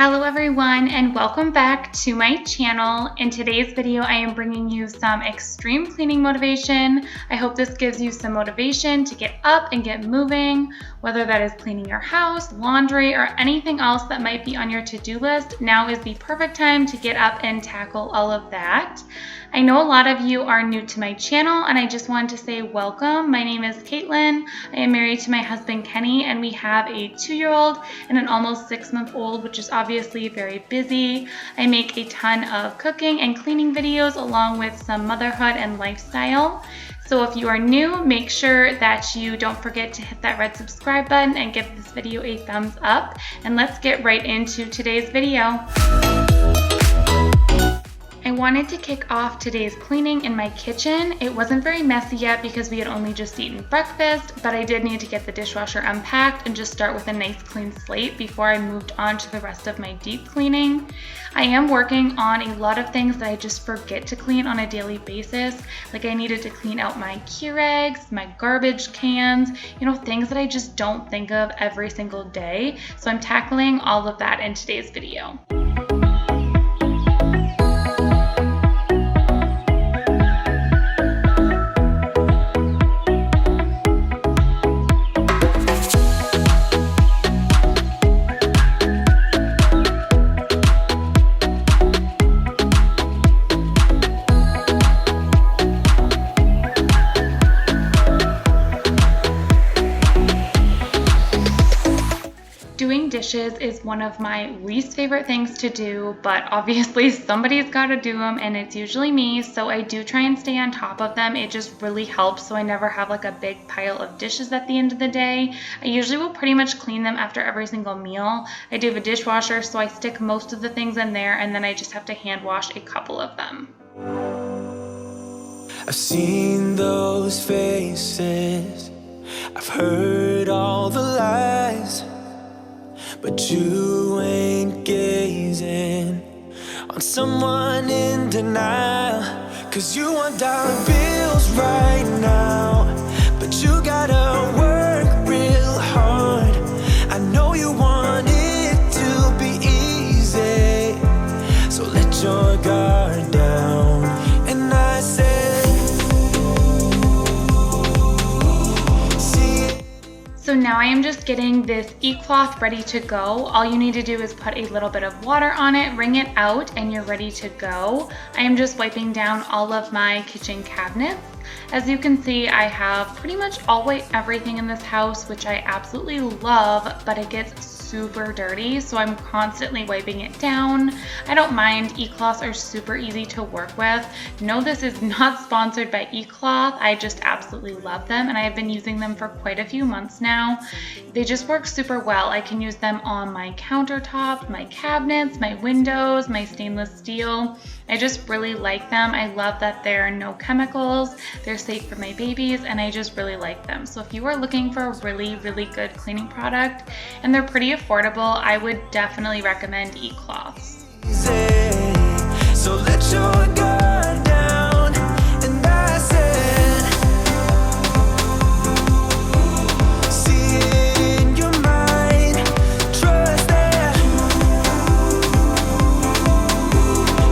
Hello everyone and welcome back to my channel. In today's video, I am bringing you some extreme cleaning motivation. I hope this gives you some motivation to get up and get moving, whether that is cleaning your house, laundry, or anything else that might be on your to-do list. Now is the perfect time to get up and tackle all of that. I know a lot of you are new to my channel and I just wanted to say welcome. My name is Caitlin. I am married to my husband Kenny and we have a 2-year-old and an almost 6-month-old, which is obviously very busy. I make a ton of cooking and cleaning videos along with some motherhood and lifestyle. So if you are new, make sure that you don't forget to hit that red subscribe button and give this video a thumbs up. And let's get right into today's video. I wanted to kick off today's cleaning in my kitchen. It wasn't very messy yet because we had only just eaten breakfast, but I did need to get the dishwasher unpacked and just start with a nice clean slate before I moved on to the rest of my deep cleaning. I am working on a lot of things that I just forget to clean on a daily basis. Like I needed to clean out my Keurigs, my garbage cans, things that I just don't think of every single day. So I'm tackling all of that in today's video. Doing dishes is one of my least favorite things to do, but obviously somebody's got to do them and it's usually me, so I do try and stay on top of them. It just really helps so I never have like a big pile of dishes at the end of the day. I usually will pretty much clean them after every single meal. I do have a dishwasher, so I stick most of the things in there and then I just have to hand wash a couple of them. I've seen those faces, I've heard all the lies, but you ain't gazing on someone in denial. 'Cause you want dollar bills right now, but you gotta work real hard. I know you want it to be easy, so let your guard down. And I said, so now I am just getting this e-cloth ready to go. All you need to do is put a little bit of water on it, wring it out, and you're ready to go. I am just wiping down all of my kitchen cabinets. As you can see, I have pretty much everything in this house, which I absolutely love, but it gets super dirty, so I'm constantly wiping it down. I don't mind. E-cloths are super easy to work with. No, this is not sponsored by e-cloth. I just absolutely love them and I've been using them for quite a few months now. They just work super well. I can use them on my countertop, my cabinets, my windows, my stainless steel. I just really like them. I love that there are no chemicals. They're safe for my babies and I just really like them. So if you are looking for a really, really good cleaning product and they're pretty affordable, I would definitely recommend e-cloths. So let your guard down, and I said, see it in your mind, trust that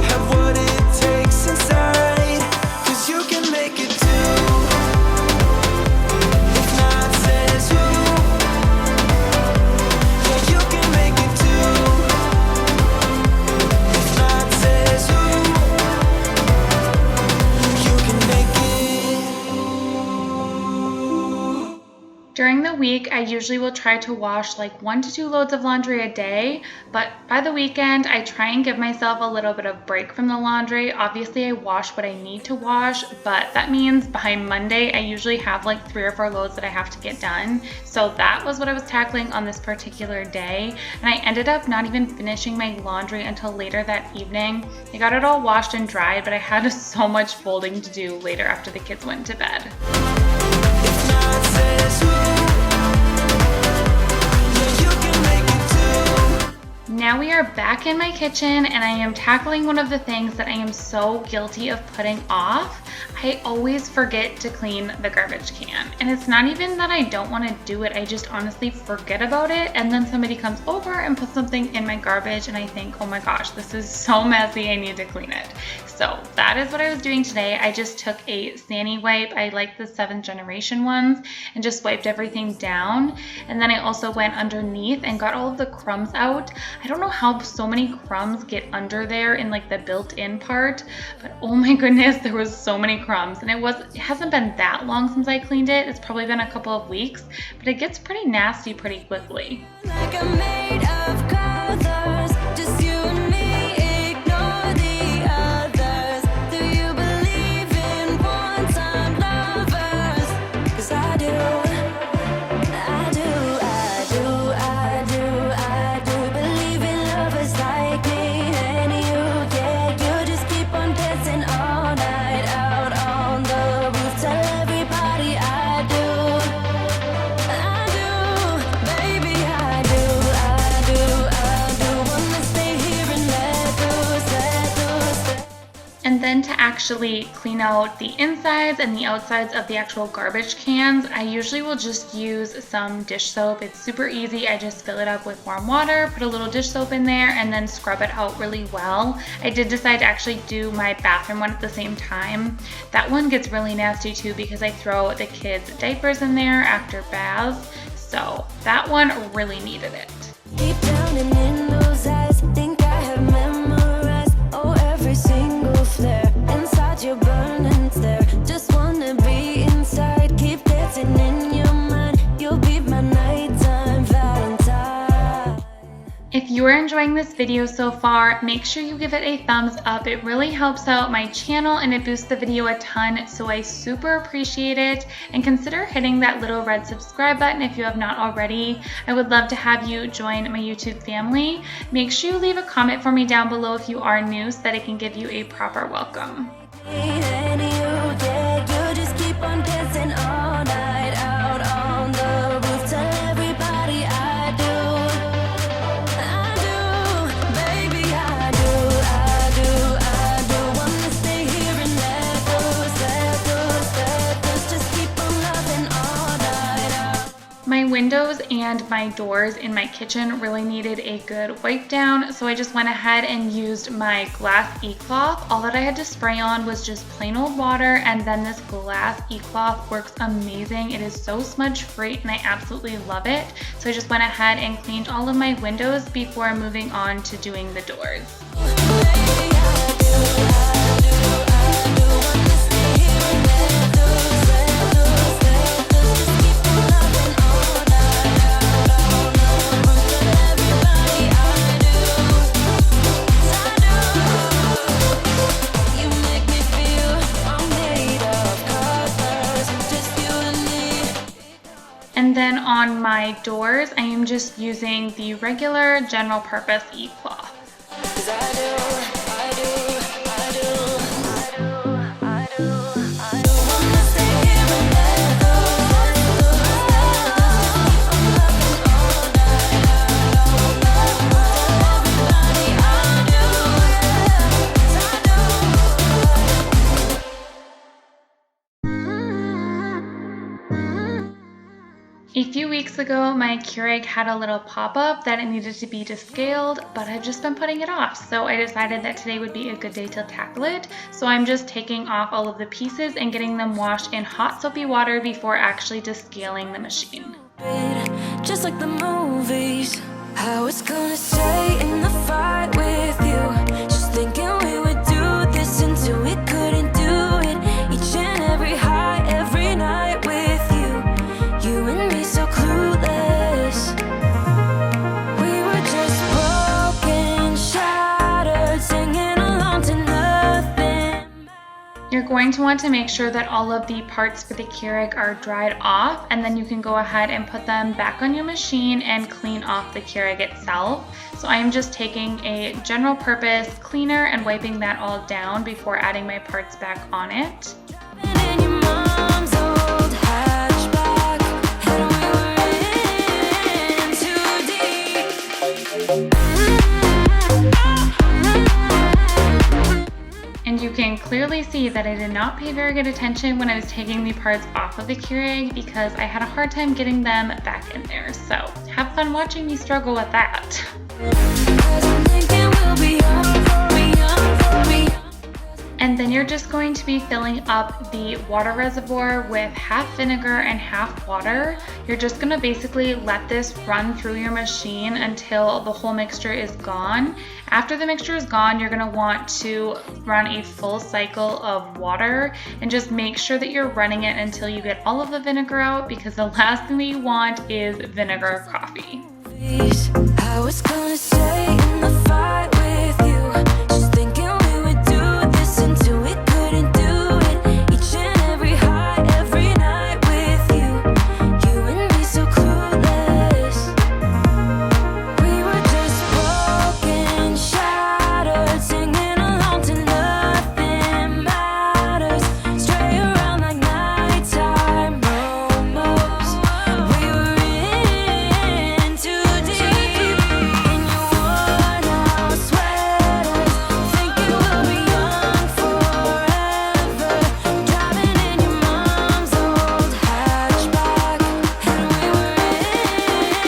have what it takes inside, 'cause you can make it too. If not says who, yeah, you can make it too. If not says who, you can make it. During the week, I usually will try to wash like 1 to 2 loads of laundry a day, but by the weekend, I try and give myself a little bit of break from the laundry. Obviously, I wash what I need to wash, but that means by Monday, I usually have like 3 or 4 loads that I have to get done. So that was what I was tackling on this particular day, and I ended up not even finishing my laundry until later that evening. I got it all washed and dried, but I had so much folding to do later after the kids went to bed. If not says who, yeah, you can make it too. Now we are back in my kitchen and I am tackling one of the things that I am so guilty of putting off. I always forget to clean the garbage can. And it's not even that I don't want to do it, I just honestly forget about it. And then somebody comes over and puts something in my garbage and I think, oh my gosh, this is so messy, I need to clean it. So that is what I was doing today. I just took a Sani wipe. I like the 7th generation ones, and just wiped everything down. And then I also went underneath and got all of the crumbs out. I don't know how so many crumbs get under there in like the built-in part, but oh my goodness, there was so many crumbs. And it hasn't been that long since I cleaned it. It's probably been a couple of weeks, but it gets pretty nasty pretty quickly. Like I'm made of colors, just you and me. Ignore the others. Do you believe in one-time lovers? 'Cause I do. I do, I do, I do, I do believe in lovers like me and you. Yeah, you just keep on dancing all night out on the roof. Tell everybody I do. I do, baby, I do, I do, I do. Wanna stay here and let loose, let loose. And then to actually clean out the insides and the outsides of the actual garbage cans, I usually will just use some dish soap. It's super easy. I just fill it up with warm water, put a little dish soap in there, and then scrub it out really well. I did decide to actually do my bathroom one at the same time. That one gets really nasty too because I throw the kids' diapers in there after baths. So that one really needed it. Deep down and in those eyes, think I have memorized, oh, every single flare. Inside you're burning there, just wanna be inside. Keep dancing in your mind, you'll be my nighttime Valentine. If you are enjoying this video so far, make sure you give it a thumbs up. It really helps out my channel and it boosts the video a ton, so I super appreciate it. And consider hitting that little red subscribe button if you have not already. I would love to have you join my YouTube family. Make sure you leave a comment for me down below if you are new so that I can give you a proper welcome. And you, yeah, you just keep on dancing all night out on the roof. Tell everybody I do. I do, baby, I do, I do, I do. Wanna stay here and let loose, let loose, let loose. Just keep on loving all night out. My windows and my doors in my kitchen really needed a good wipe down, so I just went ahead and used my glass e-cloth. All that I had to spray on was just plain old water, and then this glass e-cloth works amazing. It is so smudge free and I absolutely love it. So I just went ahead and cleaned all of my windows before moving on to doing the doors. Baby, I do, I do, I do. Wanna stay here and let loose, let loose, let loose. Just keep on loving all night out on the roof. Tell everybody I do. You make me feel I'm made of colors, just you and me. And then on my doors, I am just using the regular general purpose e-cloth. 'Cause I do, I do, I do, I do, I do, I do. Wanna stay here and let loose, let loose, let loose. I'm loving all night out on the roof. Tell everybody I do, yeah, 'cause I do. A few weeks ago, my Keurig had a little pop-up that it needed to be descaled, but I've just been putting it off. So I decided that today would be a good day to tackle it. So I'm just taking off all of the pieces and getting them washed in hot soapy water before actually descaling the machine. Just like the movies, how it's gonna stay in the fight with you. Just thinking we would do this until we couldn't do it. Each and every high, every night with you. You and me so clueless. We were just broken, shattered, singing along to nothing. You're going to want to make sure that all of the parts for the Keurig are dried off, and then you can go ahead and put them back on your machine and clean off the Keurig itself. So I am just taking a general purpose cleaner and wiping that all down before adding my parts back on it. In your mom's old hatchback, and we were in too deep. And you can clearly see that I did not pay very good attention when I was taking the parts off of the Keurig because I had a hard time getting them back in there. So have fun watching me struggle with that. And then you're just going to be filling up the water reservoir with half vinegar and half water. You're just gonna basically let this run through your machine until the whole mixture is gone. After the mixture is gone, you're gonna want to run a full cycle of water and just make sure that you're running it until you get all of the vinegar out, because the last thing that you want is vinegar coffee. I was gonna stay in the fight with you, just thinking we would do this until we couldn't do it. Each and every high, every night with you, you and me so clueless. We were just broken, shattered, singing along to nothing matters. Stray around like nighttime almost. We were in too deep in your worn out sweaters, thinking we'll be young forever. Driving in your mom's old hatchback, and we were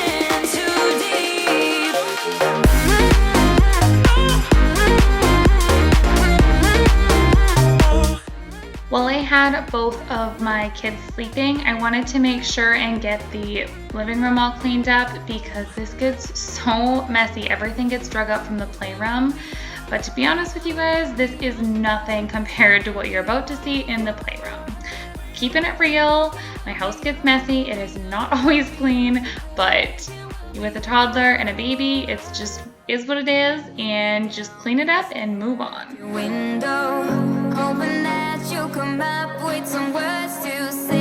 in too deep. While I had both of my kids sleeping, I wanted to make sure and get the living room all cleaned up because this gets so messy. Everything gets drug up from the playroom. But to be honest with you guys, this is nothing compared to what you're about to see in the playroom. Keeping it real, my house gets messy. It is not always clean, but with a toddler and a baby, it's just is what it is, and just clean it up and move on. Window, hoping that you'll come up with some words to say.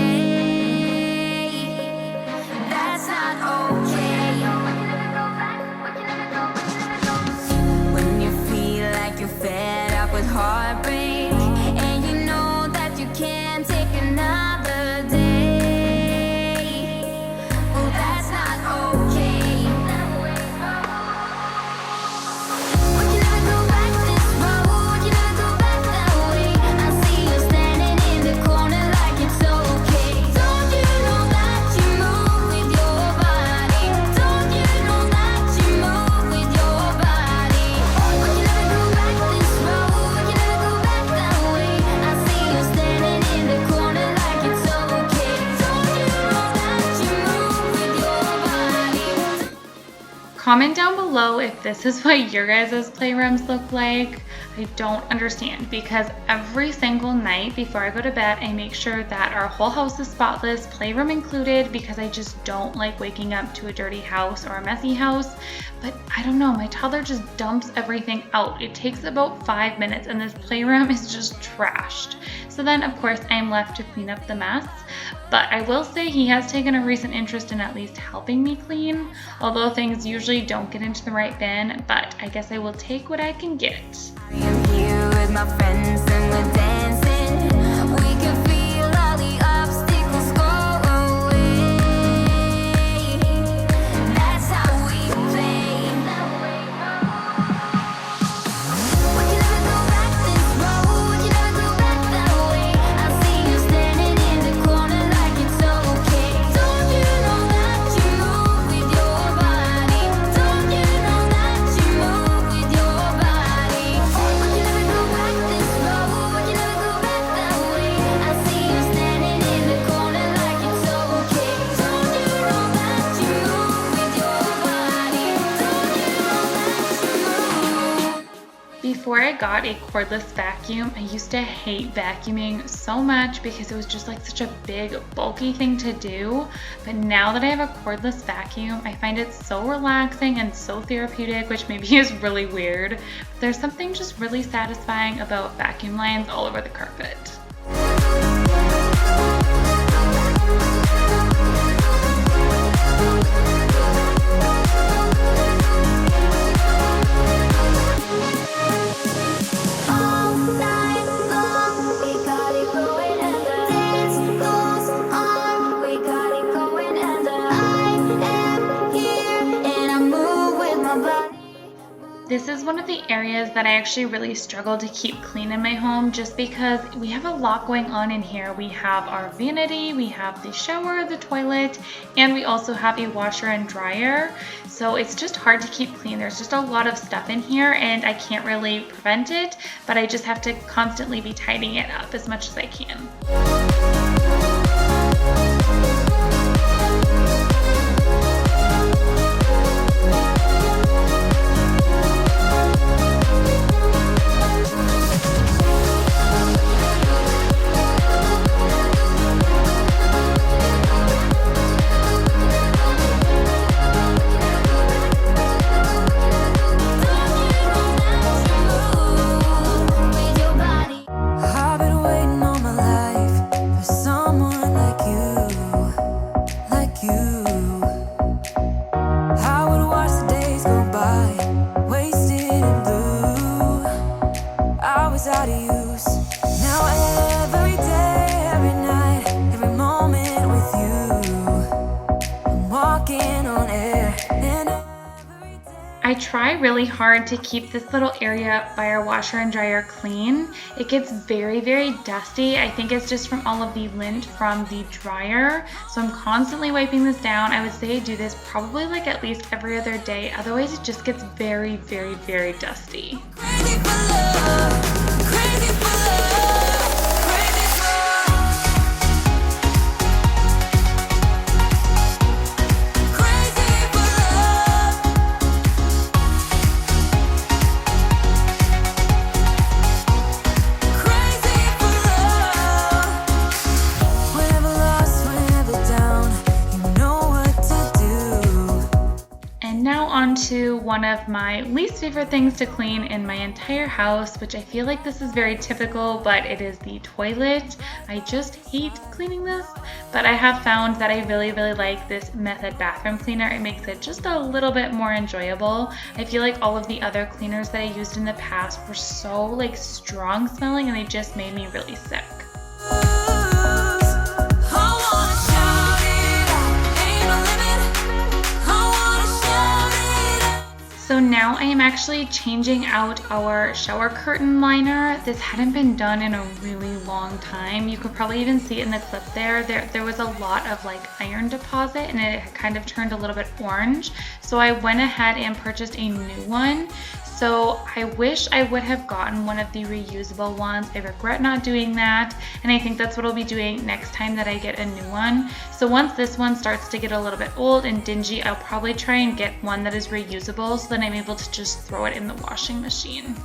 That's not okay. When you feel like you're fed up with heartbreak, and you know that you can't take another day. Oh, that's not okay. We can never go back this road. We can never go back that way. I see you standing in the corner like it's okay. Don't you know that you move with your body? Don't you know that you move with your body? We can never go back this road. We can never go back that way. I see you standing in the corner like it's okay. Don't you know that you move with your body? Comment down below if this is what your guys' playrooms look like. I don't understand, because every single night before I go to bed, I make sure that our whole house is spotless, playroom included, because I just don't like waking up to a dirty house or a messy house. But I don't know, my toddler just dumps everything out. It takes about 5 minutes and this playroom is just trashed. So then of course I'm left to clean up the mess. But I will say he has taken a recent interest in at least helping me clean, although things usually don't get into the right bin, but I guess I will take what I can get. I am here with my friends and we're dancing. We can feel all the obstacles go away. That's how we play. We can never go back this road. We can never go back that way. I see you standing in the corner like it's okay. Don't you know that you move with your body? Don't you know that you move with your body? We can never go back this road. We can never go back that way. I see you standing in the corner like it's okay. Don't you know that you move with your body? Don't you know that you move? Before I got a cordless vacuum, I used to hate vacuuming so much because it was just like such a big, bulky thing to do. But now that I have a cordless vacuum, I find it so relaxing and so therapeutic, which maybe is really weird. But there's something just really satisfying about vacuum lines all over the carpet. All night long, we got it going, and the dance goes on. We got it going, and I am here, and I move with my body. This is one of the areas that I actually really struggle to keep clean in my home just because we have a lot going on in here. We have our vanity, we have the shower, the toilet, and we also have a washer and dryer. So it's just hard to keep clean. There's just a lot of stuff in here and I can't really prevent it, but I just have to constantly be tidying it up as much as I can. I try really hard to keep this little area by our washer and dryer clean. It gets very, very dusty. I think it's just from all of the lint from the dryer. So I'm constantly wiping this down. I would say I do this probably like at least every other day. Otherwise it just gets very, very, very dusty. To one of my least favorite things to clean in my entire house, which I feel like this is very typical, but it is the toilet. I just hate cleaning this, but I have found that I really, really like this Method bathroom cleaner. It makes it just a little bit more enjoyable. I feel like all of the other cleaners that I used in the past were so like strong smelling and they just made me really sick. So now I am actually changing out our shower curtain liner. This hadn't been done in a really long time. You could probably even see it in the clip there. There was a lot of like iron deposit and it kind of turned a little bit orange. So I went ahead and purchased a new one. So I wish I would have gotten one of the reusable ones. I regret not doing that. And I think that's what I'll be doing next time that I get a new one. So once this one starts to get a little bit old and dingy, I'll probably try and get one that is reusable so then I'm able to just throw it in the washing machine.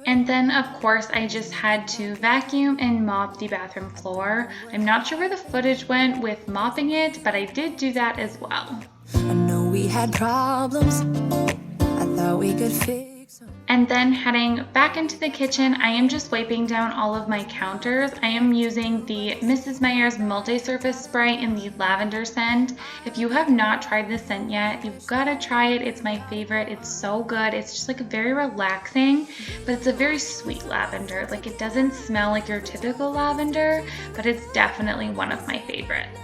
And then of course I just had to vacuum and mop the bathroom floor. I'm not sure where the footage went with mopping it, but I did do that as well. I know we had problems, I thought we could fix them. And then heading back into the kitchen, I am just wiping down all of my counters. I am using the Mrs. Meyer's multi-surface spray in the lavender scent. If you have not tried this scent yet, you've got to try it. It's my favorite. It's so good. It's just like very relaxing, but it's a very sweet lavender. Like it doesn't smell like your typical lavender, but it's definitely one of my favorites.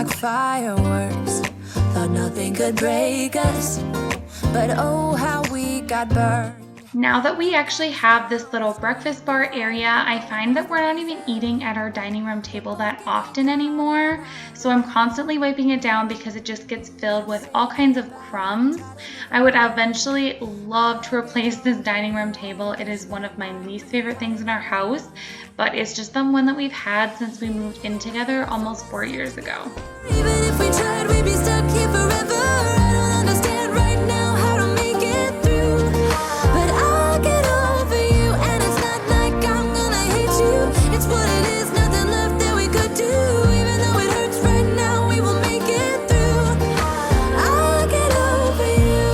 like fireworks. Thought nothing could break us, but oh, how we got burned. Now that we actually have this little breakfast bar area, I find that we're not even eating at our dining room table that often anymore. So I'm constantly wiping it down because it just gets filled with all kinds of crumbs. I would eventually love to replace this dining room table. It is one of my least favorite things in our house, but it's just the one that we've had since we moved in together almost 4 years ago. Even if we tried, we'd be stuck here forever. I don't understand right now how to make it through, but I'll get over you, and it's not like I'm gonna hate you. It's what it is, nothing left that we could do. Even though it hurts right now, we will make it through. I'll get over you.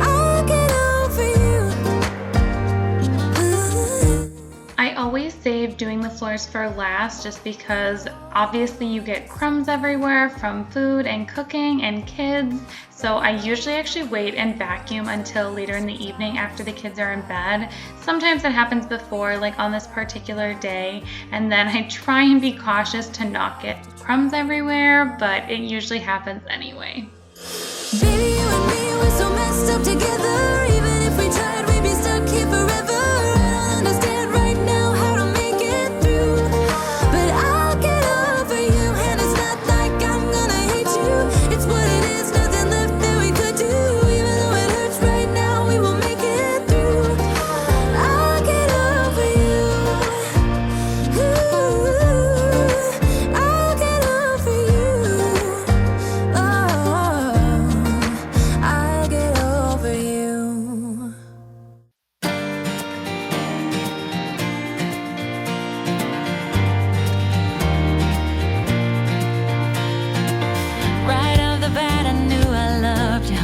I'll get over you. I always save doing the floors for last just because obviously you get crumbs everywhere from food and cooking and kids. So I usually actually wait and vacuum until later in the evening after the kids are in bed. Sometimes it happens before, like on this particular day, and then I try and be cautious to not get crumbs everywhere, but it usually happens anyway. Baby, you and me, we're so messed up together. Even if we tried, we'd be stuck here forever. I don't understand right now how to make it through, but I'll get over you, and it's not like I'm gonna hate you. It's what it is, nothing left that we could do. Even though it hurts right now, we will make it through. I'll get over you. Ooh, I'll get over you. Oh, I'll get over you. Right off the bat, I knew I loved you.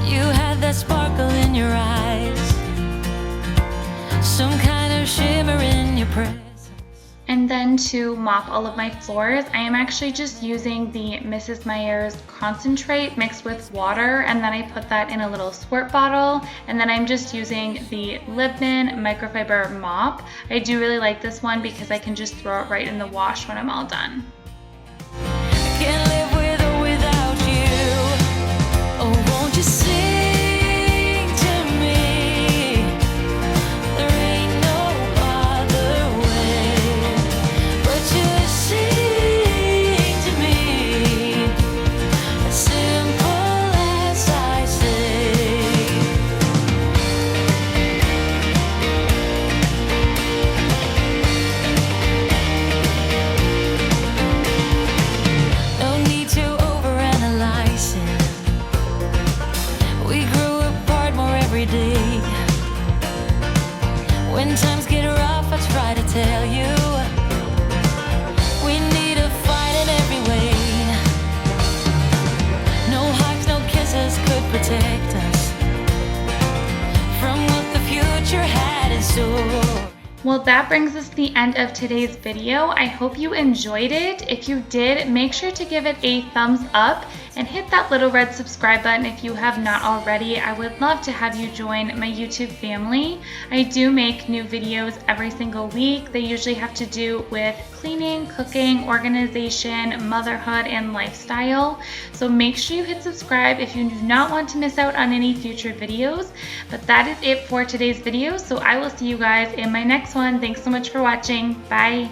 You had that sparkle in your eyes, some kind of shimmer in your presence. And then to mop all of my floors, I am actually just using the Mrs. Meyer's concentrate mixed with water, and then I put that in a little squirt bottle, and then I'm just using the Libman microfiber mop. I do really like this one because I can just throw it right in the wash when I'm all done. I can't live with or without you. Oh, won't you sing to me? There ain't no other way but you sing to me. As simple as I say. No need to overanalyze it. We grew apart more every day. When times get rough, I try to tell you we need to fight in every way. No hugs, no kisses could protect us from what the future had in store. Well, that brings us to the end of today's video. I hope you enjoyed it. If you did, make sure to give it a thumbs up and hit that little red subscribe button if you have not already. I would love to have you join my YouTube family. I do make new videos every single week. They usually have to do with cleaning, cooking, organization, motherhood, and lifestyle. So make sure you hit subscribe if you do not want to miss out on any future videos. But that is it for today's video. So I will see you guys in my next one. Thanks so much for watching. Bye.